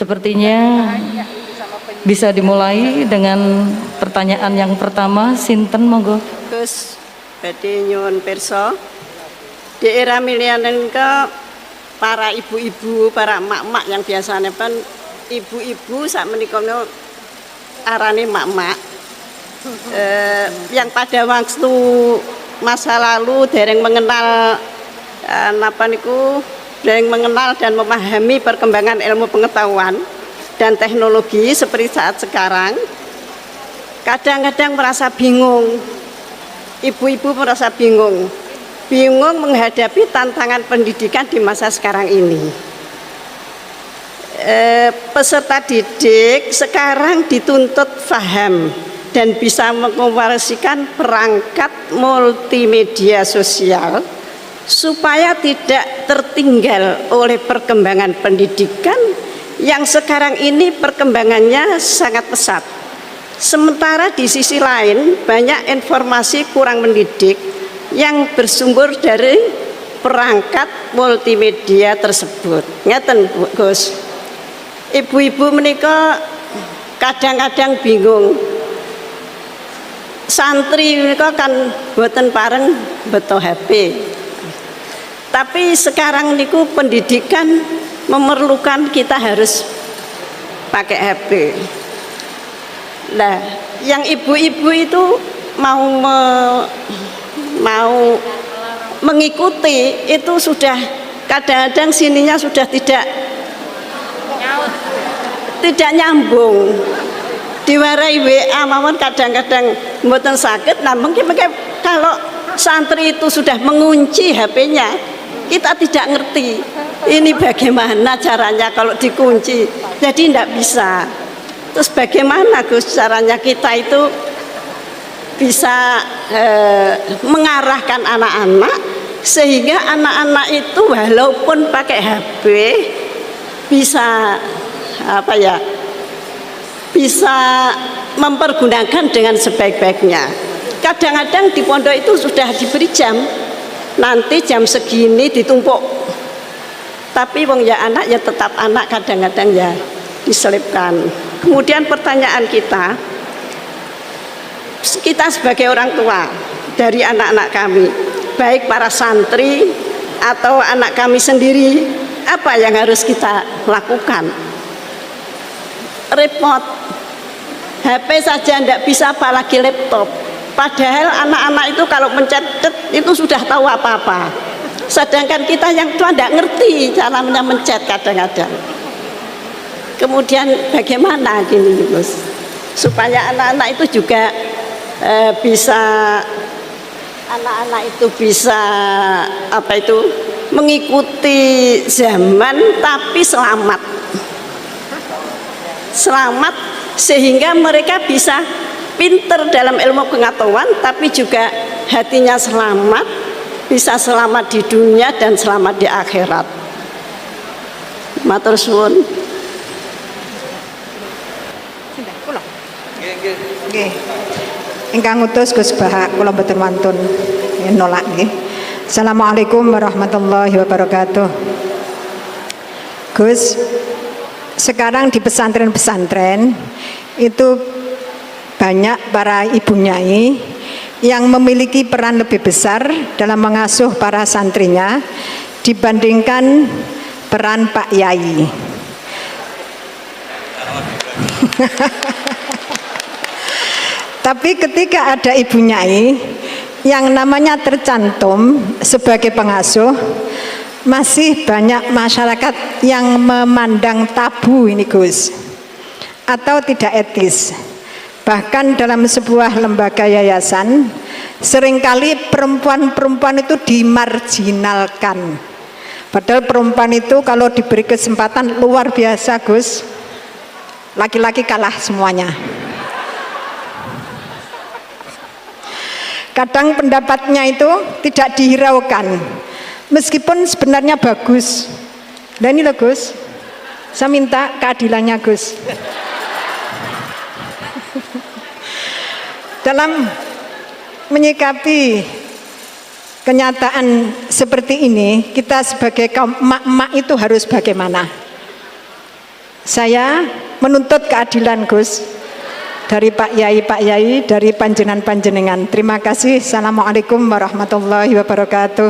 Sepertinya bisa dimulai dengan pertanyaan yang pertama. Sinten monggo. Gus badhe nyuwun pirsa di era milenial ke para ibu-ibu, para emak-emak yang biasanya kan ibu-ibu sak menika arane emak-emak yang pada waktu masa lalu dereng mengenal dereng mengenal dan memahami perkembangan ilmu pengetahuan dan teknologi seperti saat sekarang, kadang-kadang merasa bingung. Ibu-ibu merasa bingung menghadapi tantangan pendidikan di masa sekarang ini. Peserta didik sekarang dituntut paham dan bisa mengoperasikan perangkat multimedia sosial supaya tidak tertinggal oleh perkembangan pendidikan yang sekarang ini perkembangannya sangat pesat. Sementara di sisi lain banyak informasi kurang mendidik yang bersumber dari perangkat multimedia tersebut. Ngeten Gus, ibu-ibu menika kadang-kadang bingung. Santri menika kan boten pareng beto HP. Tapi sekarang niku pendidikan memerlukan kita harus pakai HP. Nah, yang ibu-ibu itu mau mengikuti itu sudah kadang-kadang sininya sudah tidak nyambung. Diwarai WA mawon kadang-kadang mboten sakit. Nah, mungkin kalau santri itu sudah mengunci HP-nya, kita tidak ngerti ini bagaimana caranya kalau dikunci, jadi tidak bisa. Terus bagaimana Gus caranya kita itu bisa mengarahkan anak-anak sehingga anak-anak itu walaupun pakai HP bisa bisa mempergunakan dengan sebaik-baiknya. Kadang-kadang di pondok itu sudah diberi jam, nanti jam segini ditumpuk, tapi wong ya anak ya tetap anak, kadang-kadang ya diselipkan. Kemudian pertanyaan kita sebagai orang tua dari anak-anak kami, baik para santri atau anak kami sendiri, apa yang harus kita lakukan? Repot, HP saja tidak bisa, apalagi laptop. Padahal anak-anak itu kalau mencet itu sudah tahu apa-apa. Sedangkan kita yang tua tidak ngerti caranya mencet kadang-kadang. Kemudian bagaimana gini Gus, supaya anak-anak itu juga bisa mengikuti zaman tapi selamat sehingga mereka bisa pinter dalam ilmu pengetahuan tapi juga hatinya selamat, bisa selamat di dunia dan selamat di akhirat. Matur suwun. Nggih. Ingkang ngutus Gus Bahak kula mboten wantun nolak nggih. Assalamualaikum warahmatullahi wabarakatuh. Gus, sekarang di pesantren-pesantren itu banyak para ibu nyai yang memiliki peran lebih besar dalam mengasuh para santrinya dibandingkan peran Pak Yai. Tapi ketika ada ibu nyai yang namanya tercantum sebagai pengasuh, masih banyak masyarakat yang memandang tabu ini Gus, atau tidak etis. Bahkan dalam sebuah lembaga yayasan seringkali perempuan-perempuan itu dimarginalkan. Padahal perempuan itu kalau diberi kesempatan luar biasa Gus, laki-laki kalah semuanya. Kadang pendapatnya itu tidak dihiraukan, meskipun sebenarnya bagus. Dan ini loh Gus, saya minta keadilannya Gus. Dalam menyikapi kenyataan seperti ini, kita sebagai kaum emak-emak itu harus bagaimana? Saya menuntut keadilan Gus dari Pak Yai, dari panjenengan. Terima kasih. Assalamualaikum warahmatullahi wabarakatuh.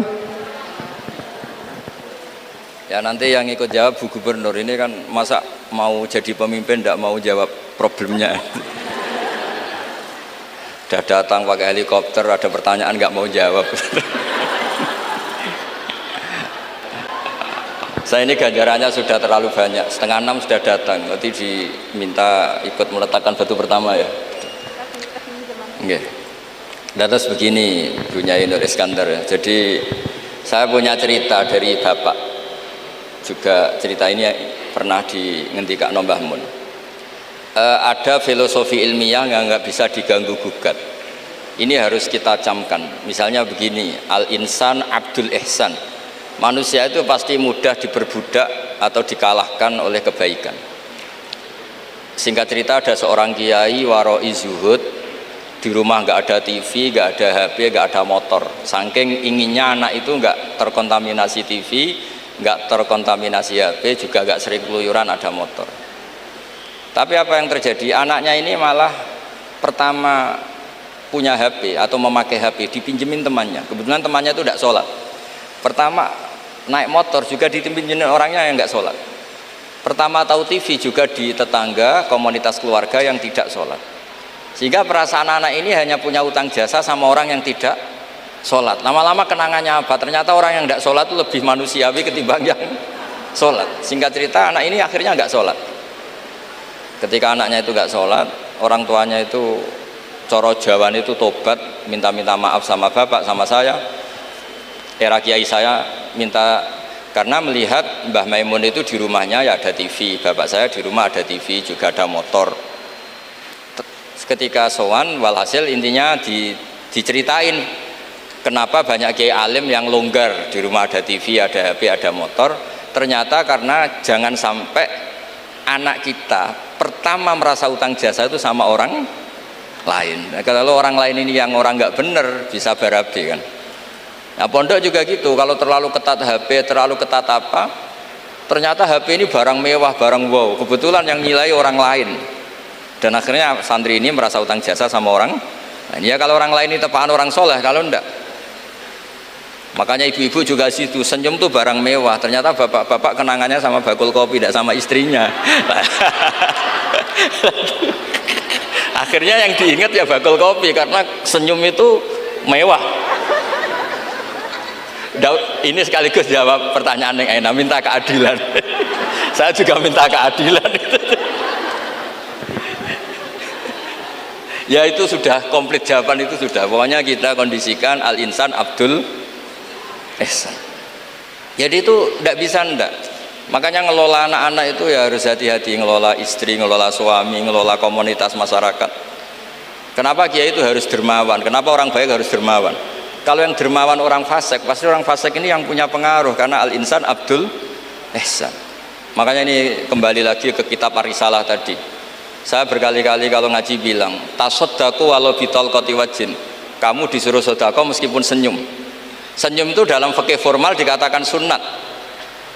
Ya nanti yang ikut jawab Bu Gubernur ini kan masa mau jadi pemimpin tidak mau jawab problemnya. Udah datang pakai helikopter, ada pertanyaan nggak mau jawab. Saya ini ganjarannya sudah terlalu banyak, 5:30 sudah datang, nanti diminta ikut meletakkan batu pertama ya. Oke. Terus begini Bu Nyai Nur Iskandar ya. Jadi saya punya cerita dari Bapak, juga cerita ini pernah ngendikan Mbah Mun. Ada filosofi ilmiah yang nggak bisa diganggu gugat. Ini harus kita camkan. Misalnya begini, al-insan abdul ihsan. Manusia itu pasti mudah diperbudak atau dikalahkan oleh kebaikan. Singkat cerita, ada seorang kiai waroi zuhud, di rumah nggak ada TV, nggak ada HP, nggak ada motor. Saking inginnya anak itu nggak terkontaminasi TV, nggak terkontaminasi HP, juga nggak sering keluyuran ada motor. Tapi apa yang terjadi? Anaknya ini malah pertama punya HP atau memakai HP dipinjemin temannya. Kebetulan temannya itu tidak sholat. Pertama naik motor juga dipinjemin orangnya yang nggak sholat. Pertama tahu TV juga di tetangga, komunitas keluarga yang tidak sholat. Sehingga perasaan anak ini hanya punya utang jasa sama orang yang tidak sholat. Lama-lama kenangannya apa? Ternyata orang yang tidak sholat itu lebih manusiawi ketimbang yang sholat. Singkat cerita anak ini akhirnya nggak sholat. Ketika anaknya itu nggak sholat, orang tuanya itu coro Jawan itu tobat, minta maaf sama bapak, sama saya. Era kiai saya minta, karena melihat Mbah Maimun itu di rumahnya ya ada TV, bapak saya di rumah ada TV, juga ada motor. Ketika sowan, walhasil intinya diceritain kenapa banyak kiai alim yang longgar, di rumah ada TV, ada HP, ada motor. Ternyata karena jangan sampai anak kita pertama merasa utang jasa itu sama orang lain. Nah, kalau orang lain ini yang orang nggak bener bisa berabe kan. Nah pondok juga gitu, kalau terlalu ketat HP, terlalu ketat apa, ternyata HP ini barang mewah, barang wow, kebetulan yang nilai orang lain, dan akhirnya santri ini merasa utang jasa sama orang. Nah ya kalau orang lain ini tepaan orang soleh, kalau enggak, makanya ibu-ibu juga situ, senyum tuh barang mewah, ternyata bapak-bapak kenangannya sama bakul kopi, tidak sama istrinya. Akhirnya yang diingat ya bakul kopi, karena senyum itu mewah. Ini sekaligus jawab pertanyaan yang enak, minta keadilan. Saya juga minta keadilan. Ya itu sudah komplit, jawaban itu sudah. Pokoknya kita kondisikan al-insan abdul ihsan. Jadi itu tidak bisa ndak. Makanya ngelola anak-anak itu ya harus hati-hati, ngelola istri, ngelola suami, ngelola komunitas masyarakat. Kenapa kiai itu harus dermawan? Kenapa orang baik harus dermawan? Kalau yang dermawan orang fasik, pasti orang fasik ini yang punya pengaruh, karena al-insan abdul ihsan. Makanya ini kembali lagi ke kitab Ar-Risalah tadi. Saya berkali-kali kalau ngaji bilang, tasodaku walau bitolkoti wajin. Kamu disuruh sodako meskipun senyum. Senyum itu dalam fikih formal dikatakan sunnat.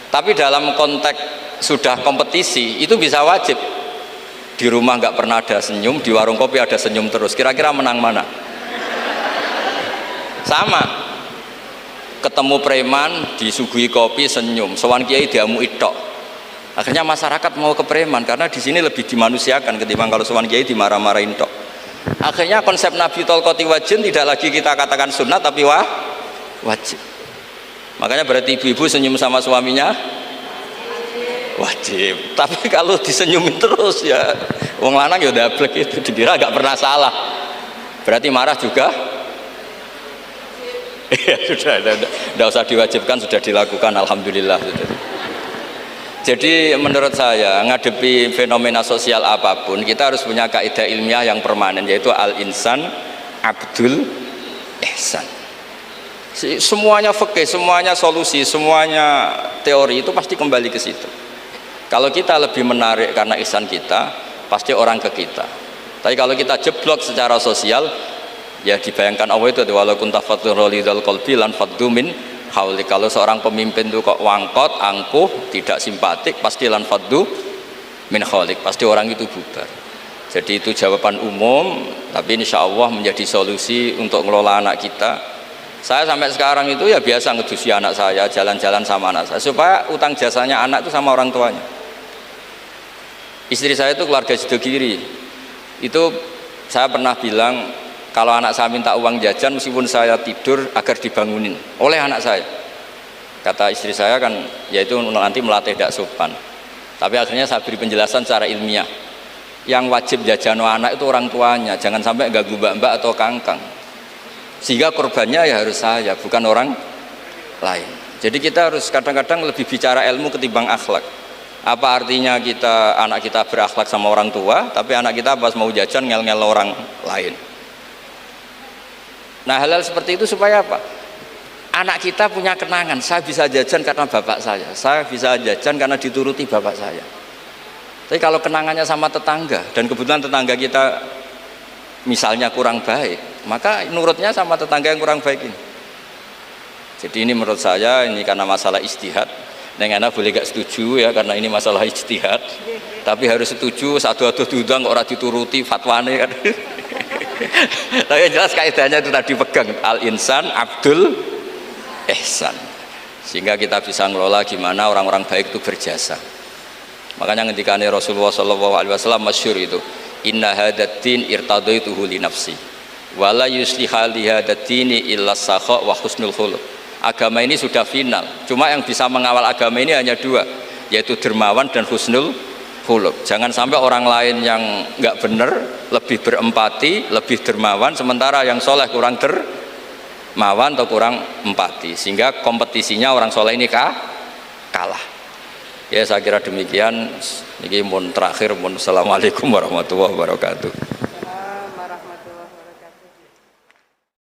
Tapi dalam konteks sudah kompetisi itu bisa wajib. Di rumah nggak pernah ada senyum, di warung kopi ada senyum terus. Kira-kira menang mana? Sama, ketemu preman disuguhi kopi senyum, sowan kiai diamu itok. Akhirnya masyarakat mau ke preman karena di sini lebih dimanusiakan ketimbang kalau sowan kiai dimarah-marahin tok. Akhirnya konsep Nabi tolkoti wajin tidak lagi kita katakan sunnah tapi wajib. Makanya berarti ibu-ibu senyum sama suaminya wajib. Tapi kalau disenyumin terus ya wong lanang ya dablek itu dikira gak pernah salah. Berarti marah juga. Ya sudah, tidak usah diwajibkan, sudah dilakukan, alhamdulillah. Jadi menurut saya ngadepi fenomena sosial apapun kita harus punya kaidah ilmiah yang permanen, yaitu al-insan abdul ihsan. Semuanya fikih, semuanya solusi, semuanya teori itu pasti kembali ke situ. Kalau kita lebih menarik karena ihsan kita, pasti orang ke kita. Tapi kalau kita jeblok secara sosial, ya dibayangkan Allah itu walau kunta fadlur lidal qalbi lan faddu min hauli. Kalau seorang pemimpin itu kok wangkot, angkuh, tidak simpatik, pasti lan faddu min khaliq, pasti orang itu bubar. Jadi itu jawaban umum, tapi insya Allah menjadi solusi untuk ngelola anak kita. Saya sampai sekarang itu ya biasa ngedusi anak saya, jalan-jalan sama anak saya, supaya utang jasanya anak itu sama orang tuanya. Istri saya itu keluarga Sidogiri, itu saya pernah bilang kalau anak saya minta uang jajan meskipun saya tidur agar dibangunin oleh anak saya. Kata istri saya kan yaitu nanti melatih tidak sopan. Tapi akhirnya saya beri penjelasan secara ilmiah, yang wajib jajan anak itu orang tuanya, jangan sampai ganggu mbak-mbak atau kangkang, sehingga korbannya ya harus saya, bukan orang lain. Jadi kita harus kadang-kadang lebih bicara ilmu ketimbang akhlak. Apa artinya anak kita berakhlak sama orang tua, tapi anak kita pas mau jajan ngel-ngel orang lain. Nah, hal-hal seperti itu supaya apa? Anak kita punya kenangan, saya bisa jajan karena bapak saya bisa jajan karena dituruti bapak saya. Tapi kalau kenangannya sama tetangga, dan kebetulan tetangga kita misalnya kurang baik, maka nurutnya sama tetangga yang kurang baik ini. Jadi ini menurut saya ini karena masalah ijtihad. Neng anak boleh gak setuju ya, karena ini masalah ijtihad. Tapi harus setuju, satu-satu diundang orang dituruti fatwane kan. Tapi yang jelas kaidahnya itu tadi pegang, al-insan abdul ihsan, sehingga kita bisa ngelola gimana orang-orang baik itu berjasa. Makanya ngendikane Rasulullah SAW masyhur itu, inna hadatin irtadaituhu li nafsi wala yusliha li hadatini illa sakha wa husnul khuluq. Agama ini sudah final, cuma yang bisa mengawal agama ini hanya dua, yaitu dermawan dan husnul khuluq. Jangan sampai orang lain yang nggak benar lebih berempati, lebih dermawan, sementara yang soleh kurang dermawan atau kurang empati, sehingga kompetisinya orang soleh ini kalah. Ya saya kira demikian. Ini mohon terakhir, mohon assalamualaikum warahmatullahi wabarakatuh.